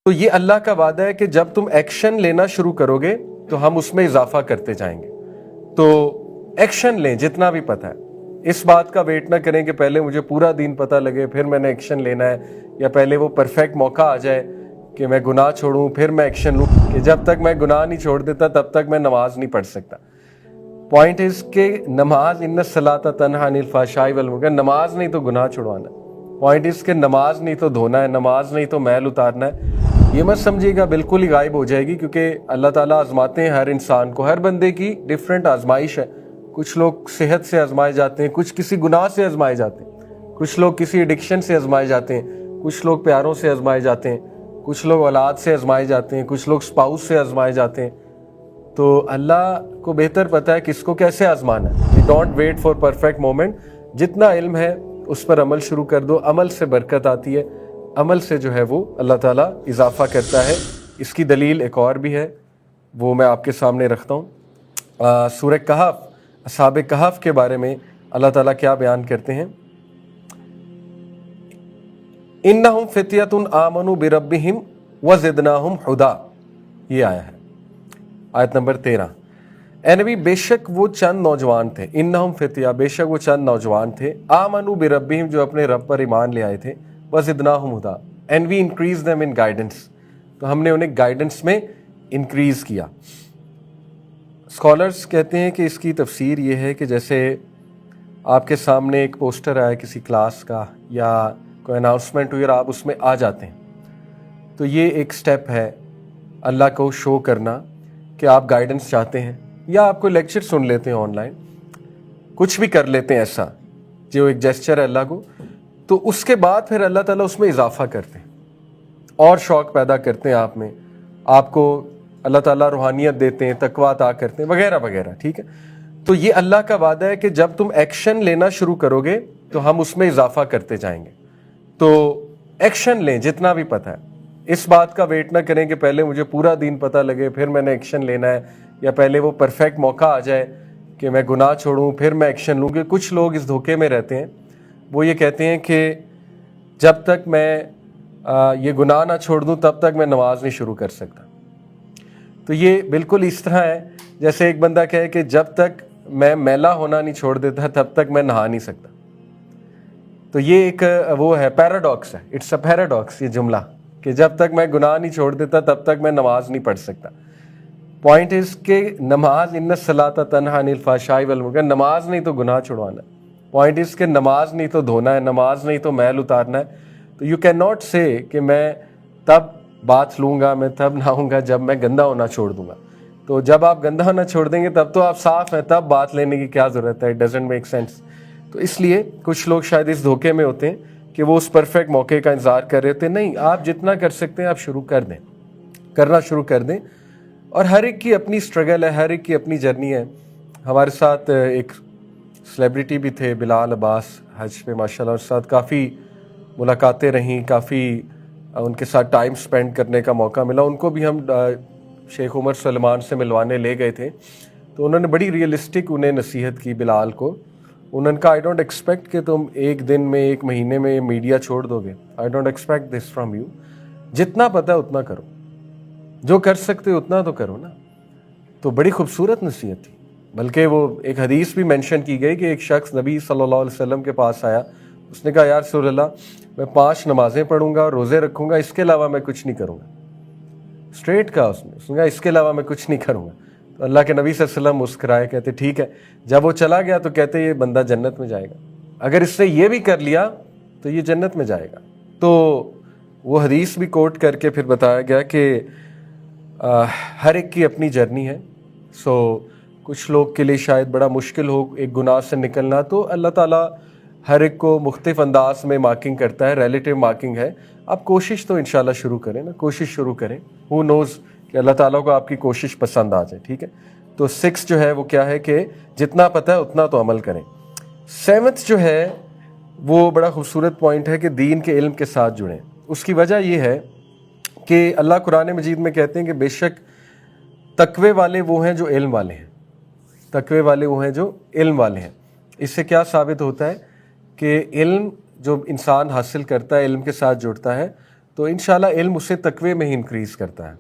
تو یہ اللہ کا وعدہ ہے کہ جب تم ایکشن لینا شروع کرو گے تو ہم اس میں اضافہ کرتے جائیں گے. تو ایکشن لیں جتنا بھی پتہ ہے. اس بات کا ویٹ نہ کریں کہ پہلے مجھے پورا دین پتہ لگے پھر میں نے ایکشن لینا ہے, یا پہلے وہ پرفیکٹ موقع آ جائے کہ میں گناہ چھوڑوں پھر میں ایکشن لوں, کہ جب تک میں گناہ نہیں چھوڑ دیتا تب تک میں نماز نہیں پڑھ سکتا. پوائنٹ از کہ نماز ان الصلاۃ تنہی عن الفحشاء والمنکر, نماز نہیں تو گناہ چھڑوانا ہے. پوائنٹ از کہ نماز نہیں تو دھونا ہے, نماز نہیں تو میل اتارنا ہے. یہ مت سمجھیے گا بالکل ہی غائب ہو جائے گی, کیونکہ اللہ تعالیٰ آزماتے ہیں ہر انسان کو. ہر بندے کی ڈفرینٹ آزمائش ہے. کچھ لوگ صحت سے آزمائے جاتے ہیں, کچھ کسی گناہ سے آزمائے جاتے ہیں, کچھ لوگ کسی ایڈکشن سے آزمائے جاتے ہیں, کچھ لوگ پیاروں سے آزمائے جاتے ہیں, کچھ لوگ اولاد سے آزمائے جاتے ہیں, کچھ لوگ اسپاؤس سے آزمائے جاتے ہیں. تو اللہ کو بہتر پتہ ہے کس کو کیسے آزمانا ہے. Don't wait for perfect moment. جتنا علم ہے اس پر عمل شروع کر دو. عمل سے برکت آتی ہے, عمل سے جو ہے وہ اللہ تعالیٰ اضافہ کرتا ہے. اس کی دلیل ایک اور بھی ہے, وہ میں آپ کے سامنے رکھتا ہوں. سورہ کہف, اصحاب کہف کے بارے میں اللہ تعالیٰ کیا بیان کرتے ہیں. انہم فتیۃ آمنوا بربہم وزدناہم ہدی, یہ آیا ہے آیت نمبر 13. اے نبی بے شک وہ چند نوجوان تھے, انہم فتیہ بے شک وہ چند نوجوان تھے, آمنوا بربہم جو اپنے رب پر ایمان لے آئے تھے, وزدناہم ہدی and we increase them in guidance, تو ہم نے انہیں گائیڈنس میں انکریز کیا. اسکالرس کہتے ہیں کہ اس کی تفسیر یہ ہے کہ جیسے آپ کے سامنے ایک پوسٹر آیا کسی کلاس کا یا کوئی اناؤنسمنٹ ہوئی اور آپ اس میں آ جاتے ہیں, تو یہ ایک سٹیپ ہے اللہ کو شو کرنا کہ آپ گائیڈنس چاہتے ہیں, یا آپ کوئی لیکچر سن لیتے ہیں آن لائن, کچھ بھی کر لیتے ہیں ایسا جو ایک جیسچر ہے اللہ کو. تو اس کے بعد پھر اللہ تعالیٰ اس میں اضافہ کرتے ہیں اور شوق پیدا کرتے ہیں آپ میں, آپ کو اللہ تعالیٰ روحانیت دیتے ہیں, تقویٰ عطا کرتے ہیں وغیرہ وغیرہ. ٹھیک ہے, تو یہ اللہ کا وعدہ ہے کہ جب تم ایکشن لینا شروع کرو گے تو ہم اس میں اضافہ کرتے جائیں گے. تو ایکشن لیں جتنا بھی پتہ ہے. اس بات کا ویٹ نہ کریں کہ پہلے مجھے پورا دین پتہ لگے پھر میں نے ایکشن لینا ہے, یا پہلے وہ پرفیکٹ موقع آ جائے کہ میں گناہ چھوڑوں پھر میں ایکشن لوں. کہ کچھ لوگ اس دھوکے میں رہتے ہیں, وہ یہ کہتے ہیں کہ جب تک میں یہ گناہ نہ چھوڑ دوں تب تک میں نماز نہیں شروع کر سکتا. تو یہ بالکل اس طرح ہے جیسے ایک بندہ کہے کہ جب تک میں میلا ہونا نہیں چھوڑ دیتا تب تک میں نہا نہیں سکتا. تو یہ ایک وہ ہے, پیراڈاکس ہے, اٹس اے پیراڈاکس یہ جملہ, کہ جب تک میں گناہ نہیں چھوڑ دیتا تب تک میں نماز نہیں پڑھ سکتا. پوائنٹ از کہ نماز ان الصلاۃ تنہی عن الفحشاء والمنکر, نماز نہیں تو گناہ چھڑوانا ہے. پوائنٹ از کہ نماز نہیں تو دھونا ہے, نماز نہیں تو میل اتارنا ہے. تو یو کین ناٹ سے کہ میں تب بات لوں گا, میں تب نہاؤں گا جب میں گندا ہونا چھوڑ دوں گا. تو جب آپ گندا ہونا چھوڑ دیں گے تب تو آپ صاف ہیں, تب بات لینے کی کیا ضرورت ہے. It doesn't make sense. تو اس لیے کچھ لوگ شاید اس دھوکے میں ہوتے ہیں کہ وہ اس پرفیکٹ موقع کا انتظار کر رہے ہوتے ہیں. نہیں, آپ جتنا کر سکتے ہیں آپ شروع کر دیں, کرنا شروع کر دیں. اور ہر ایک کی اپنی اسٹرگل ہے, ہر ایک کی اپنی جرنی ہے. ہمارے ساتھ ایک سیلیبریٹی بھی تھے, بلال عباس, حج پہ ماشاء اللہ, اس ساتھ کافی ملاقاتیں رہیں, کافی ان کے ساتھ ٹائم سپینڈ کرنے کا موقع ملا. ان کو بھی ہم شیخ عمر سلمان سے ملوانے لے گئے تھے, تو انہوں نے بڑی ریئلسٹک انہیں نصیحت کی بلال کو. انہوں نے کہا آئی ڈونٹ ایکسپیکٹ کہ تم ایک دن میں ایک مہینے میں میڈیا چھوڑ دو گے. I don't expect this from you. جتنا پتہ ہے اتنا کرو, جو کر سکتے اتنا تو کرو نا. تو بڑی خوبصورت نصیحت تھی. بلکہ وہ ایک حدیث بھی مینشن کی گئی کہ ایک شخص نبی صلی اللہ علیہ وسلم کے پاس آیا, اس نے کہا یا رسول اللہ میں 5 نمازیں پڑھوں گا, روزے رکھوں گا, اس کے علاوہ میں کچھ نہیں کروں گا. اسٹریٹ کہا اس نے کہا اس کے علاوہ میں کچھ نہیں کروں گا. تو اللہ کے نبی صلی اللہ علیہ وسلم مسکرائے, کہتے ٹھیک ہے. جب وہ چلا گیا تو کہتے یہ بندہ جنت میں جائے گا, اگر اس نے یہ بھی کر لیا تو یہ جنت میں جائے گا. تو وہ حدیث بھی کوٹ کر کے پھر بتایا گیا کہ ہر ایک کی اپنی جرنی ہے. سو کچھ لوگ کے لیے شاید بڑا مشکل ہو ایک گناہ سے نکلنا, تو اللہ تعالیٰ ہر ایک کو مختلف انداز میں مارکنگ کرتا ہے, ریلیٹیو مارکنگ ہے. آپ کوشش تو انشاءاللہ شروع کریں نا, کوشش شروع کریں. ہو نوز کہ اللہ تعالیٰ کو آپ کی کوشش پسند آ جائے. ٹھیک ہے, تو 6 جو ہے وہ کیا ہے کہ جتنا پتہ ہے اتنا تو عمل کریں. 7 جو ہے وہ بڑا خوبصورت پوائنٹ ہے کہ دین کے علم کے ساتھ جڑیں. اس کی وجہ یہ ہے کہ اللہ قرآن مجید میں کہتے ہیں کہ بے شک تقوی والے وہ ہیں جو علم والے ہیں, تقوی والے وہ ہیں جو علم والے ہیں. اس سے کیا ثابت ہوتا ہے کہ علم جو انسان حاصل کرتا ہے, علم کے ساتھ جڑتا ہے, تو انشاءاللہ علم اسے تقوی میں ہی انکریز کرتا ہے.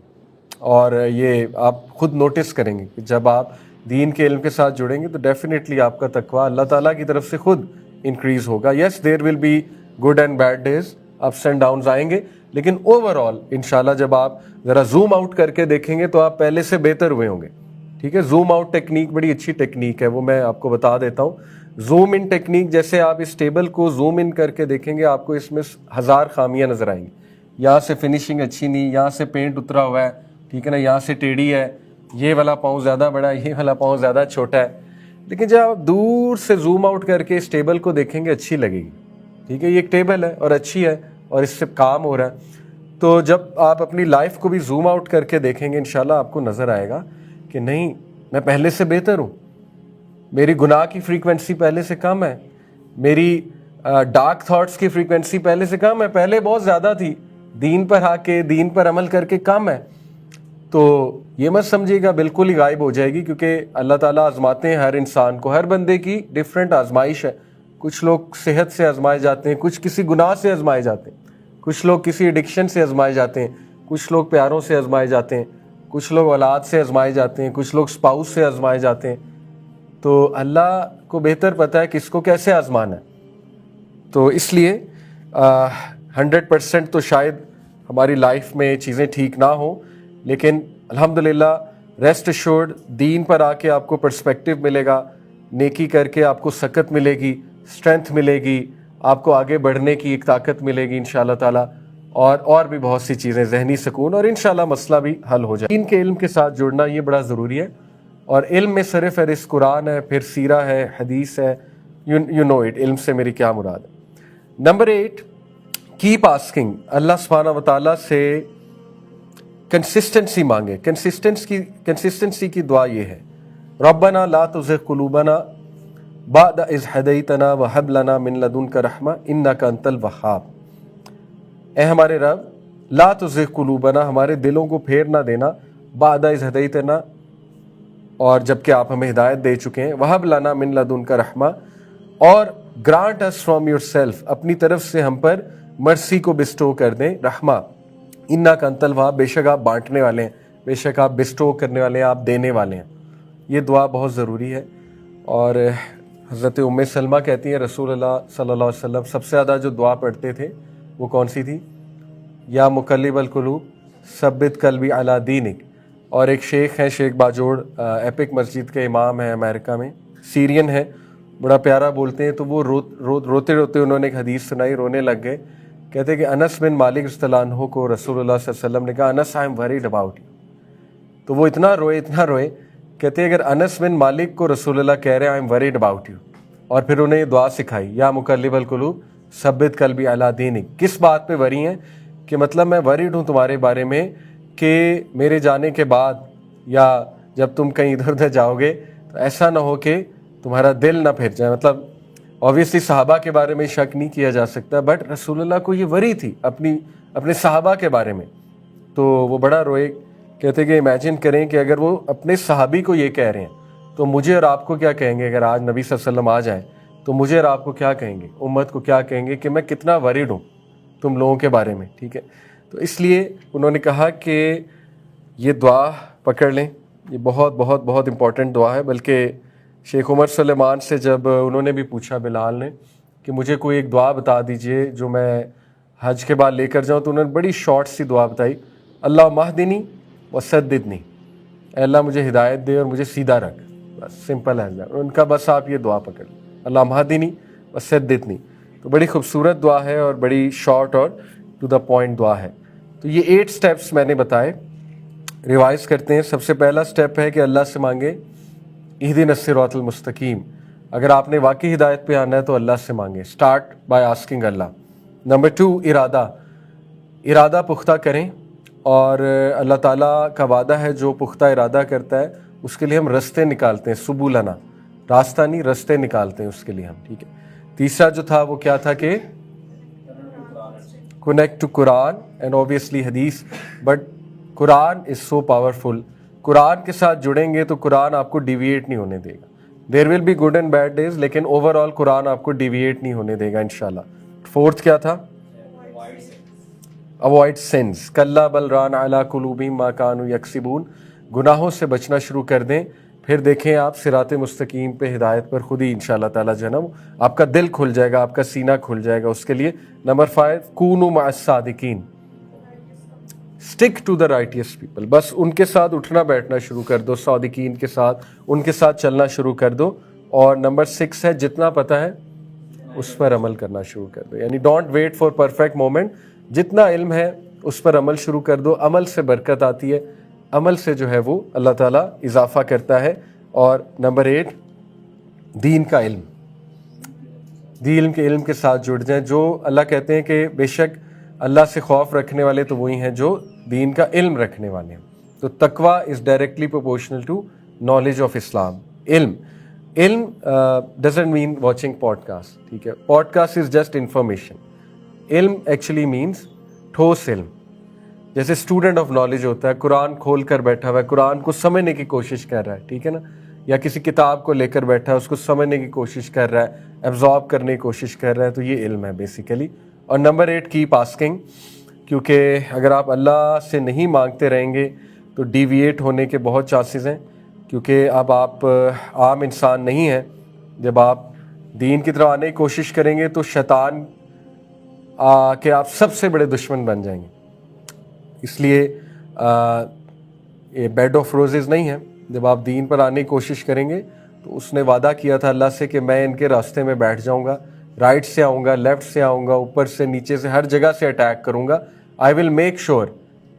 اور یہ آپ خود نوٹس کریں گے کہ جب آپ دین کے علم کے ساتھ جڑیں گے تو ڈیفینیٹلی آپ کا تقوی اللہ تعالیٰ کی طرف سے خود انکریز ہوگا. Yes there will be good and bad days, ups and downs آئیں گے, لیکن اوور آل انشاءاللہ جب آپ ذرا زوم آؤٹ کر کے دیکھیں گے تو آپ پہلے سے بہتر ہوئے ہوں گے. ٹھیک ہے, زوم آؤٹ ٹیکنیک بڑی اچھی ٹیکنیک ہے, وہ میں آپ کو بتا دیتا ہوں. زوم ان ٹیکنیک, جیسے آپ اس ٹیبل کو زوم ان کر کے دیکھیں گے آپ کو اس میں 1000 خامیاں نظر آئیں گی. یہاں سے فنیشنگ اچھی نہیں, یہاں سے پینٹ اترا ہوا ہے, ٹھیک ہے نا, یہاں سے ٹیڑھی ہے, یہ والا پاؤں زیادہ بڑا ہے, یہ والا پاؤں زیادہ چھوٹا ہے. لیکن جب آپ دور سے زوم آؤٹ کر کے اس ٹیبل کو دیکھیں گے اچھی لگے گی. ٹھیک ہے, یہ ایک ٹیبل ہے اور اچھی ہے اور اس سے کام ہو رہا ہے. تو جب آپ اپنی لائف کو بھی زوم آؤٹ کر کے دیکھیں گے انشاءاللہ آپ کو نظر آئے گا کہ نہیں, میں پہلے سے بہتر ہوں, میری گناہ کی فریکوینسی پہلے سے کم ہے, میری ڈارک تھاٹس کی فریکوینسی پہلے سے کم ہے, پہلے بہت زیادہ تھی, دین پر آ کے دین پر عمل کر کے کم ہے. تو یہ مت سمجھیے گا بالکل ہی غائب ہو جائے گی, کیونکہ اللہ تعالیٰ آزماتے ہیں ہر انسان کو, ہر بندے کی ڈفرینٹ آزمائش ہے. کچھ لوگ صحت سے آزمائے جاتے ہیں, کچھ کسی گناہ سے آزمائے جاتے ہیں, کچھ لوگ کسی ایڈکشن سے آزمائے جاتے ہیں, کچھ لوگ پیاروں سے آزمائے جاتے ہیں, کچھ لوگ اولاد سے آزمائے جاتے ہیں, کچھ لوگ اسپاؤس سے آزمائے جاتے ہیں. تو اللہ کو بہتر پتہ ہے کس کو کیسے آزمانا ہے. تو اس لیے 100% تو شاید ہماری لائف میں چیزیں ٹھیک نہ ہوں, لیکن الحمدللہ ریسٹ ایشورڈ دین پر آ کے آپ کو پرسپیکٹیو ملے گا, نیکی کر کے آپ کو سکت ملے گی, اسٹرینتھ ملے گی, آپ کو آگے بڑھنے کی ایک طاقت ملے گی انشاءاللہ تعالیٰ, اور بھی بہت سی چیزیں, ذہنی سکون, اور انشاءاللہ مسئلہ بھی حل ہو جائے. دین کے علم کے ساتھ جڑنا یہ بڑا ضروری ہے, اور علم میں سر فہرست قرآن ہے, پھر سیرہ ہے, حدیث ہے, یو نو اٹ, علم سے میری کیا مراد ہے. Number 8, keep asking. اللہ سبحانہ و تعالیٰ سے کنسسٹنسی مانگے. کنسسٹنسی کی دعا یہ ہے, ربنا لا تزغ قلوبنا بعد اذ ہدیتنا وہب لنا من لدنک رحمہ انک انت الوہاب. اے ہمارے رب, لا تزغ قلوبنا, ہمارے دلوں کو پھیر نہ دینا, بعد اذ ہدیتنا, اور جب کہ آپ ہمیں ہدایت دے چکے ہیں, وہب لنا من لدنک رحمہ, اور grant us from yourself, اپنی طرف سے ہم پر مرسی کو بسٹو کر دیں, رحمہ, انک انت الوہاب, بے شک آپ بانٹنے والے ہیں, بے شک آپ بسٹو کرنے والے ہیں, آپ دینے والے ہیں. یہ دعا بہت ضروری ہے. اور حضرت ام سلمہ کہتی ہیں رسول اللہ صلی اللہ علیہ وسلم سب سے زیادہ جو دعا پڑھتے تھے وہ کون سی تھی؟ یا مقلب القلوب ثبت قلبی علی دینک. اور ایک شیخ ہیں, شیخ باجوڑ, ایپک مسجد کے امام ہیں امریکہ میں, سیرین ہے, بڑا پیارا بولتے ہیں. تو وہ روتے روتے انہوں نے ایک حدیث سنائی, رونے لگ گئے. کہتے کہ انس بن مالک رضی اللہ عنہ کو رسول اللہ صلی اللہ علیہ وسلم نے کہا, Anas I am worried about you. تو وہ اتنا روئے, کہتے اگر انس بن مالک کو رسول اللہ کہہ رہے ہیں آئی ایم وریڈ اباؤٹ یو, اور پھر انہیں یہ دعا سکھائی, یا مقلب القلوب ثبت قلبی علی دینک. کس بات پہ وری ہیں؟ کہ مطلب میں وریڈ ہوں تمہارے بارے میں کہ میرے جانے کے بعد یا جب تم کہیں ادھر ادھر جاؤ گے تو ایسا نہ ہو کہ تمہارا دل نہ پھر جائے. مطلب اوبویسلی صحابہ کے بارے میں شک نہیں کیا جا سکتا, بٹ رسول اللہ کو یہ وری تھی اپنے صحابہ کے بارے میں. تو وہ بڑا روئے. کہتے کہ امیجن کریں کہ اگر وہ اپنے صحابی کو یہ کہہ رہے ہیں تو مجھے اور آپ کو کیا کہیں گے؟ اگر آج نبی صلی اللہ علیہ وسلم آ جائیں تو مجھے اور آپ کو کیا کہیں گے؟ امت کو کیا کہیں گے کہ میں کتنا وریڈ ہوں تم لوگوں کے بارے میں. ٹھیک ہے, تو اس لیے انہوں نے کہا کہ یہ دعا پکڑ لیں, یہ بہت بہت بہت امپورٹنٹ دعا ہے. بلکہ شیخ عمر سلیمان سے جب انہوں نے بھی پوچھا بلال نے کہ مجھے کوئی ایک دعا بتا دیجئے جو میں حج کے بعد لے کر جاؤں, تو انہوں نے بڑی شارٹ سی دعا بتائی, اللہ مہدنی وسددنی, اے اللہ مجھے ہدایت دے اور مجھے سیدھا رکھ. بس سمپل ہے ان کا, بس آپ یہ دعا پکڑ لیں, اللہ مہدنی وسددنی. تو بڑی خوبصورت دعا ہے اور بڑی شارٹ اور ٹو دا پوائنٹ دعا ہے. تو یہ 8 سٹیپس میں نے بتائے, ریوائز کرتے ہیں. سب سے پہلا سٹیپ ہے کہ اللہ سے مانگے اہدنا الصراط المستقیم. اگر آپ نے واقعی ہدایت پہ آنا ہے تو اللہ سے مانگیں, start by asking Allah. Number 2, ارادہ پختہ کریں, اور اللہ تعالیٰ کا وعدہ ہے جو پختہ ارادہ کرتا ہے اس کے لیے ہم رستے نکالتے ہیں, سبولنا, راستہ نہیں رستے نکالتے ہیں اس کے لیے ہم. ٹھیک ہے. تیسرا جو تھا وہ کیا تھا کہ connect to Quran and obviously hadith, but Quran is so powerful. Quran کے ساتھ جڑیں گے تو قرآن آپ کو ڈیویٹ نہیں ہونے دے گا. There will be good and bad days, لیکن اوور آل قرآن آپ کو ڈیویٹ نہیں ہونے دے گا انشاءاللہ. 4 کیا تھا؟ Avoid sins. کلا بل ران علی قلوبہم ما کانوا یکسبون. گناہوں سے بچنا شروع کر دیں، پھر دیکھیں آپ صراط مستقیم پہ ہدایت پر خود ہی انشاءاللہ تعالیٰ جو ہے نا آپ کا دل کھل جائے گا، آپ کا سینہ کھل جائے گا اس کے لیے. نمبر 5 کونوا مع الصادقین. Stick to the righteous people. بس ان کے ساتھ اٹھنا بیٹھنا شروع کر دو، صادقین کے ساتھ، ان کے ساتھ چلنا شروع کر دو. اور نمبر 6 ہے جتنا پتہ ہے اس پر عمل کرنا شروع کر دو. یعنی don't wait for perfect moment. جتنا علم ہے اس پر عمل شروع کر دو. عمل سے برکت آتی ہے، عمل سے جو ہے وہ اللہ تعالیٰ اضافہ کرتا ہے. اور نمبر 8 دین کا علم. دین کے علم کے ساتھ جڑ جائیں. جو اللہ کہتے ہیں کہ بے شک اللہ سے خوف رکھنے والے تو وہی ہیں جو دین کا علم رکھنے والے ہیں. تو taqwa is directly proportional to knowledge of Islam. Ilm doesn't mean watching podcast. ٹھیک ہے، podcast is just information. Ilm actually means ٹھوس علم. جیسے اسٹوڈنٹ آف نالج ہوتا ہے، قرآن کھول کر بیٹھا ہوا ہے، قرآن کو سمجھنے کی کوشش کر رہا ہے، ٹھیک ہے نا. یا کسی کتاب کو لے کر بیٹھا ہے، اس کو سمجھنے کی کوشش کر رہا ہے، ایبزارب کرنے کی کوشش کر رہا ہے، تو یہ علم ہے بیسیکلی. اور نمبر 8 کیپ آسکنگ. کیونکہ اگر آپ اللہ سے نہیں مانگتے رہیں گے تو ڈیویٹ ہونے کے بہت چانسز ہیں. کیونکہ اب آپ عام انسان نہیں ہیں. جب آپ دین کی طرف آنے کی کوشش کریں گے تو شیطان کہ آپ سب سے بڑے دشمن بن جائیں گے. اس لیے یہ بیڈ آف روزز نہیں ہے. جب آپ دین پر آنے کی کوشش کریں گے تو اس نے وعدہ کیا تھا اللہ سے کہ میں ان کے راستے میں بیٹھ جاؤں گا، رائٹ سے آؤں گا، لیفٹ سے آؤں گا، اوپر سے نیچے سے، ہر جگہ سے اٹیک کروں گا. آئی ول میک شیور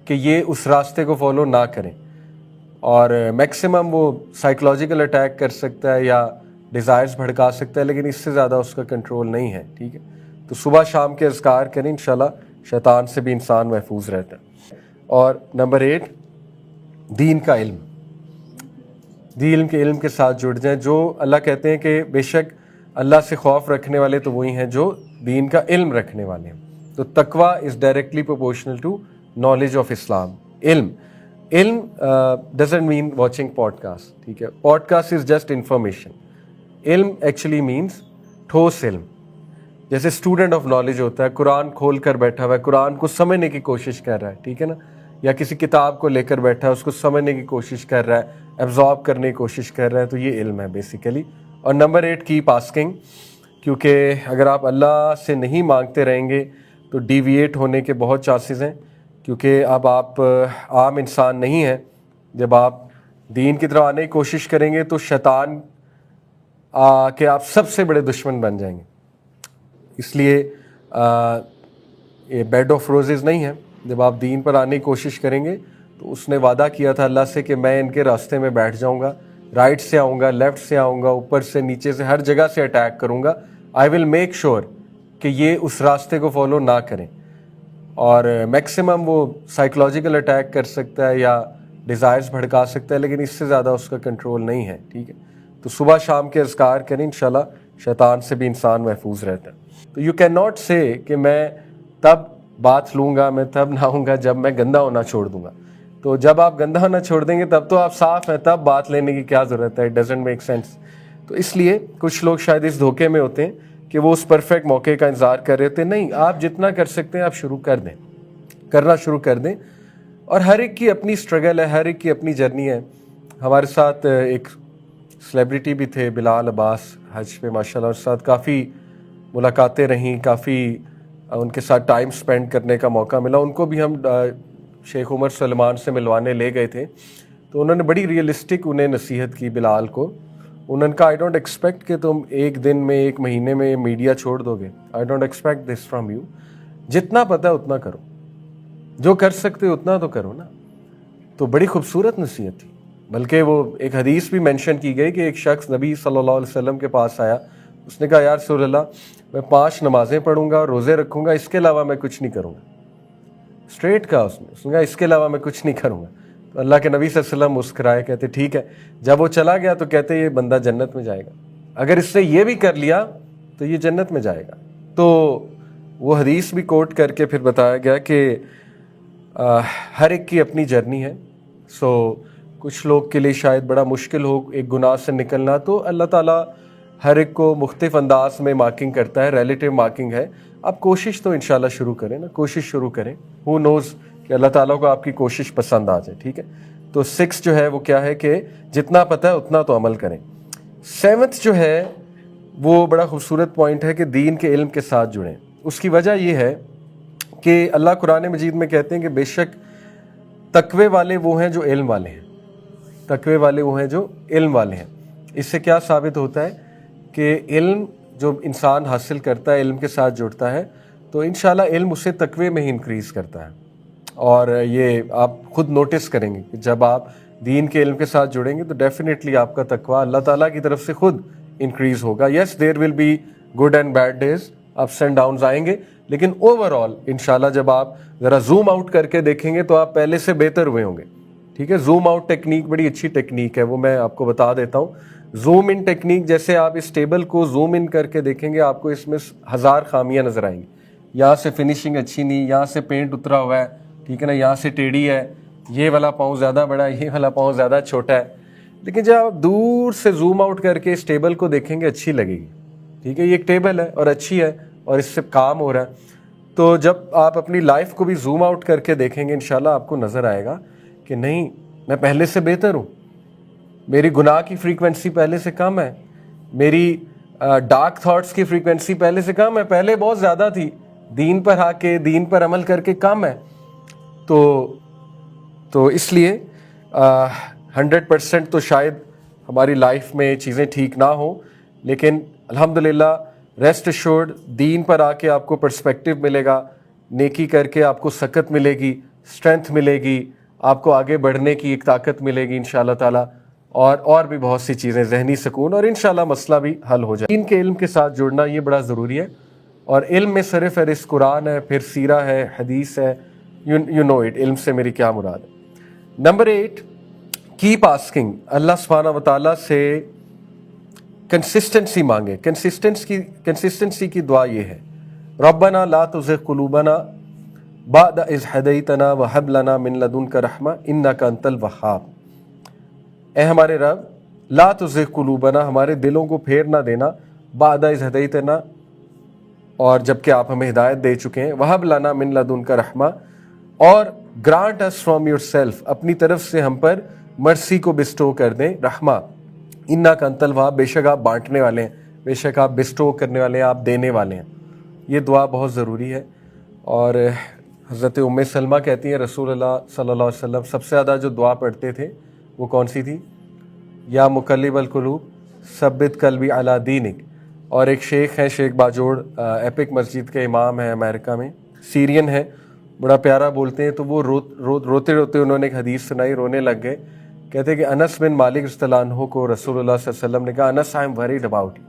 کہ یہ اس راستے کو فالو نہ کریں. اور میکسیمم وہ سائیکلوجیکل اٹیک کر سکتا ہے یا ڈیزائرز بھڑکا سکتا ہے، لیکن اس سے زیادہ اس کا کنٹرول نہیں ہے. ٹھیک ہے، تو صبح شام کے اذکار کریں، انشاءاللہ شیطان سے بھی انسان محفوظ رہتا ہے. اور نمبر 8 دین کا علم. دین کے علم کے ساتھ جڑ جائیں. جو اللہ کہتے ہیں کہ بے شک اللہ سے خوف رکھنے والے تو وہی ہیں جو دین کا علم رکھنے والے ہیں. تو taqwa is directly proportional to knowledge of Islam. Ilm doesn't mean watching podcast. ٹھیک ہے، podcast is just information. Ilm actually means ٹھوس علم. جیسے اسٹوڈنٹ آف نالج ہوتا ہے، قرآن کھول کر بیٹھا ہوا ہے، قرآن کو سمجھنے کی کوشش کر رہا ہے، ٹھیک ہے نا. یا کسی کتاب کو لے کر بیٹھا ہے، اس کو سمجھنے کی کوشش کر رہا ہے، ایبزارب کرنے کی کوشش کر رہا ہے، تو یہ علم ہے بیسیکلی. اور نمبر 8 کیپ آسکنگ. کیونکہ اگر آپ اللہ سے نہیں مانگتے رہیں گے تو ڈیویٹ ہونے کے بہت چانسز ہیں. کیونکہ اب آپ عام انسان نہیں ہیں. جب آپ دین کی طرف آنے کی کوشش کریں گے تو شیطان کہ آپ سب سے بڑے دشمن بن جائیں گے. اس لیے یہ بیڈ آف روزز نہیں ہے. جب آپ دین پر آنے کی کوشش کریں گے تو اس نے وعدہ کیا تھا اللہ سے کہ میں ان کے راستے میں بیٹھ جاؤں گا، رائٹ سے آؤں گا، لیفٹ سے آؤں گا، اوپر سے نیچے سے، ہر جگہ سے اٹیک کروں گا. آئی ول میک شیور کہ یہ اس راستے کو فالو نہ کریں. اور میکسیمم وہ سائیکلوجیکل اٹیک کر سکتا ہے یا ڈیزائرز بھڑکا سکتا ہے، لیکن اس سے زیادہ اس کا کنٹرول نہیں ہے. ٹھیک ہے، تو صبح شام کے اذکار کریں، انشاءاللہ شیطان سے بھی انسان محفوظ رہتا ہے. تو یو کین ناٹ سے کہ میں تب بات لوں گا، میں تب نہاؤں گا جب میں گندا ہونا چھوڑ دوں گا. تو جب آپ گندا ہونا چھوڑ دیں گے تب تو آپ صاف ہیں، تب بات لینے کی کیا ضرورت ہے. It doesn't make sense. تو اس لیے کچھ لوگ شاید اس دھوکے میں ہوتے ہیں کہ وہ اس پرفیکٹ موقع کا انتظار کر رہے ہوتے ہیں. نہیں، آپ جتنا کر سکتے ہیں آپ شروع کر دیں، کرنا شروع کر دیں. اور ہر ایک کی اپنی اسٹرگل ہے، ہر ایک کی اپنی جرنی ہے. ہمارے ساتھ ایک سلیبریٹی بھی تھے، بلال عباس، حج پہ ماشاءاللہ، اور ساتھ کافی ملاقاتیں رہیں، کافی ان کے ساتھ ٹائم سپینڈ کرنے کا موقع ملا. ان کو بھی ہم شیخ عمر سلمان سے ملوانے لے گئے تھے. تو انہوں نے بڑی ریئلسٹک انہیں نصیحت کی بلال کو. انہوں نے کہا آئی ڈونٹ ایکسپیکٹ کہ تم ایک دن میں، ایک مہینے میں میڈیا چھوڑ دو گے. I don't expect this from you. جتنا پتہ ہے اتنا کرو، جو کر سکتے ہو اتنا تو کرو نا. تو بڑی خوبصورت نصیحت تھی. بلکہ وہ ایک حدیث بھی مینشن کی گئی کہ ایک شخص نبی صلی اللہ علیہ وسلم کے پاس آیا. اس نے کہا یا رسول اللہ، میں 5 نمازیں پڑھوں گا اور روزے رکھوں گا، اس کے علاوہ میں کچھ نہیں کروں گا. اسٹریٹ کہا اس نے کہا اس کے علاوہ میں کچھ نہیں کروں گا. تو اللہ کے نبی صلی اللہ علیہ وسلم مسکرائے، کہتے ٹھیک ہے. جب وہ چلا گیا تو کہتے یہ بندہ جنت میں جائے گا، اگر اس نے یہ بھی کر لیا تو یہ جنت میں جائے گا. تو وہ حدیث بھی کوٹ کر کے پھر بتایا گیا کہ ہر ایک کی اپنی جرنی ہے. سو کچھ لوگ کے لیے شاید بڑا مشکل ہو ایک گناہ سے نکلنا، تو اللہ تعالیٰ ہر ایک کو مختلف انداز میں مارکنگ کرتا ہے، ریلیٹیو مارکنگ ہے. آپ کوشش تو انشاءاللہ شروع کریں نا, کوشش شروع کریں. ہو نوز کہ اللہ تعالیٰ کو آپ کی کوشش پسند آ جائے, ٹھیک ہے. تو 6 جو ہے وہ کیا ہے کہ جتنا پتہ ہے اتنا تو عمل کریں. 7 جو ہے وہ بڑا خوبصورت پوائنٹ ہے کہ دین کے علم کے ساتھ جڑیں. اس کی وجہ یہ ہے کہ اللہ قرآن مجید میں کہتے ہیں کہ بے شک تقوی والے وہ ہیں جو علم والے ہیں, تقوی والے وہ ہیں جو علم والے ہیں. اس سے کیا ثابت ہوتا ہے کہ علم جو انسان حاصل کرتا ہے, علم کے ساتھ جڑتا ہے, تو انشاءاللہ علم اسے تقوی میں ہی انکریز کرتا ہے. اور یہ آپ خود نوٹس کریں گے کہ جب آپ دین کے علم کے ساتھ جڑیں گے تو ڈیفینیٹلی آپ کا تقوی اللہ تعالیٰ کی طرف سے خود انکریز ہوگا. Yes there will be good and bad days, ups and downs آئیں گے, لیکن اوور آل انشاءاللہ جب آپ ذرا زوم آؤٹ کر کے دیکھیں گے تو آپ پہلے سے بہتر ہوئے ہوں گے. ٹھیک ہے, زوم آؤٹ ٹیکنیک بڑی اچھی ٹیکنیک ہے, وہ میں آپ کو بتا دیتا ہوں. زوم ان ٹیکنیک, جیسے آپ اس ٹیبل کو زوم ان کر کے دیکھیں گے آپ کو اس میں 1000 خامیاں نظر آئیں گی. یہاں سے فنیشنگ اچھی نہیں, یہاں سے پینٹ اترا ہوا ہے, ٹھیک ہے نا, یہاں سے ٹیڑھی ہے, یہ والا پاؤں زیادہ بڑا ہے, یہ والا پاؤں زیادہ چھوٹا ہے. لیکن جب آپ دور سے زوم آؤٹ کر کے اس ٹیبل کو دیکھیں گے اچھی لگے گی. ٹھیک ہے, یہ ایک ٹیبل ہے اور اچھی ہے اور اس سے کام ہو رہا ہے. تو جب آپ اپنی لائف کو بھی زوم آؤٹ کر کے دیکھیں گے انشاءاللہ آپ کو نظر آئے گا کہ نہیں, میں پہلے سے بہتر ہوں, میری گناہ کی فریکوینسی پہلے سے کم ہے, میری ڈارک تھاٹس کی فریکوینسی پہلے سے کم ہے, پہلے بہت زیادہ تھی, دین پر آ کے دین پر عمل کر کے کم ہے. تو اس لیے 100% تو شاید ہماری لائف میں چیزیں ٹھیک نہ ہوں, لیکن الحمدللہ ریسٹ ایشورڈ دین پر آ کے آپ کو پرسپیکٹیو ملے گا, نیکی کر کے آپ کو سکت ملے گی, اسٹرینتھ ملے گی, آپ کو آگے بڑھنے کی ایک طاقت ملے گی انشاءاللہ تعالیٰ, اور بھی بہت سی چیزیں, ذہنی سکون, اور انشاءاللہ مسئلہ بھی حل ہو جائے. دین کے علم کے ساتھ جڑنا یہ بڑا ضروری ہے, اور علم میں سر فہرست قرآن ہے, پھر سیرہ ہے, حدیث ہے, یو نو اٹ. علم سے میری کیا مراد ہے. Number 8, keep asking. اللہ سبحانہ و تعالیٰ سے کنسسٹنسی مانگے. کنسسٹنسی کی دعا یہ ہے, ربنا لا تزغ قلوبنا بعد اذ ہدیتنا وہب لنا من لدنک رحمہ انک انت الوہاب. اے ہمارے رب, لا تزغ قلوبنا, ہمارے دلوں کو پھیر نہ دینا, بعد اذ ہدیتنا, اور جب کہ آپ ہمیں ہدایت دے چکے ہیں, وہب لنا من لدنک رحمہ, اور grant us from yourself, اپنی طرف سے ہم پر مرسی کو بسٹو کر دیں, رحمہ. انک انت الوہاب, بے شک آپ بانٹنے والے ہیں, بے شک آپ بسٹو کرنے والے ہیں, آپ دینے والے ہیں. یہ دعا بہت ضروری ہے. اور حضرت ام سلمہ کہتی ہیں رسول اللہ صلی اللہ علیہ وسلم سب سے زیادہ جو دعا پڑھتے تھے وہ کون سی تھی؟ یا مقلب القلوب ثبت قلبی علی دینک. اور ایک شیخ ہیں, شیخ باجوڑ, ایپک مسجد کے امام ہیں امریکہ میں, سیرین ہیں, بڑا پیارا بولتے ہیں. تو وہ روتے روتے انہوں نے ایک حدیث سنائی, رونے لگ گئے. کہتے کہ انس بن مالک رضی اللہ عنہ کو رسول اللہ صلی اللہ علیہ وسلم نے کہا, Anas I am worried about you.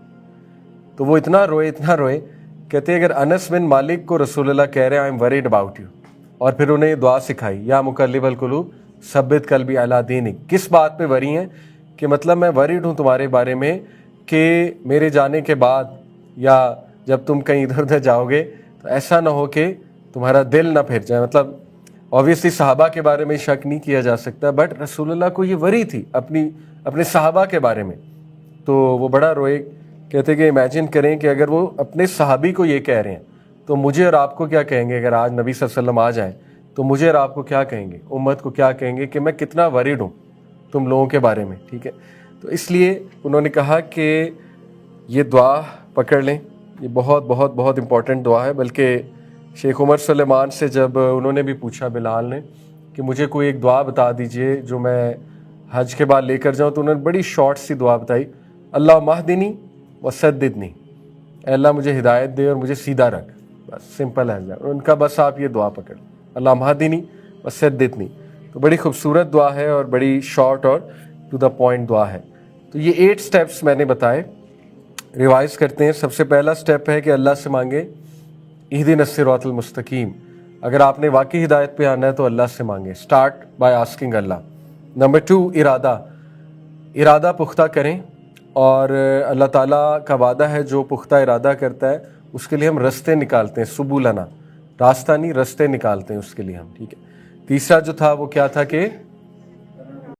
تو وہ اتنا روئے, کہتے اگر انس بن مالک کو رسول اللہ کہہ رہے ہیں آئی ایم وریڈ اباؤٹ یو, اور پھر انہیں یہ دعا سکھائی, یا مقلب القلوب ثبت قلبی علی دینک. کس بات پہ وری ہیں؟ کہ مطلب میں وریڈ ہوں تمہارے بارے میں کہ میرے جانے کے بعد یا جب تم کہیں ادھر ادھر جاؤ گے تو ایسا نہ ہو کہ تمہارا دل نہ پھر جائے. مطلب اوبویسلی صحابہ کے بارے میں شک نہیں کیا جا سکتا, بٹ رسول اللہ کو یہ وری تھی اپنے صحابہ کے بارے میں. تو وہ بڑا روئے. کہتے کہ امیجن کریں کہ اگر وہ اپنے صحابی کو یہ کہہ رہے ہیں تو مجھے اور آپ کو کیا کہیں گے؟ اگر آج نبی صلی اللہ علیہ وسلم آ جائیں تو مجھے اور آپ کو کیا کہیں گے؟ امت کو کیا کہیں گے کہ میں کتنا وریڈ ہوں تم لوگوں کے بارے میں. ٹھیک ہے, تو اس لیے انہوں نے کہا کہ یہ دعا پکڑ لیں, یہ بہت بہت بہت امپورٹنٹ دعا ہے. بلکہ شیخ عمر سلیمان سے جب انہوں نے بھی پوچھا بلال نے کہ مجھے کوئی ایک دعا بتا دیجئے جو میں حج کے بعد لے کر جاؤں, تو انہوں نے بڑی شارٹ سی دعا بتائی, اللہ مہدنی وسددنی, اے اللہ مجھے ہدایت دے اور مجھے سیدھا رکھ. بس سمپل ہے ان کا, بس آپ یہ دعا پکڑ, اللہ مہدنی وسددنی. تو بڑی خوبصورت دعا ہے اور بڑی شارٹ اور ٹو دا پوائنٹ دعا ہے. تو یہ 8 سٹیپس میں نے بتائے, ریوائز کرتے ہیں. سب سے پہلا سٹیپ ہے کہ اللہ سے مانگے اہدنا الصراط المستقیم. اگر آپ نے واقعی ہدایت پہ آنا ہے تو اللہ سے مانگے, start by asking Allah. Number 2, ارادہ پختہ کریں. اور اللہ تعالیٰ کا وعدہ ہے جو پختہ ارادہ کرتا ہے اس کے لیے ہم رستے نکالتے ہیں, سبولنا, راستہ نہیں رستے نکالتے ہیں اس کے لیے ہم. ٹھیک ہے. تیسرا جو تھا وہ کیا تھا کہ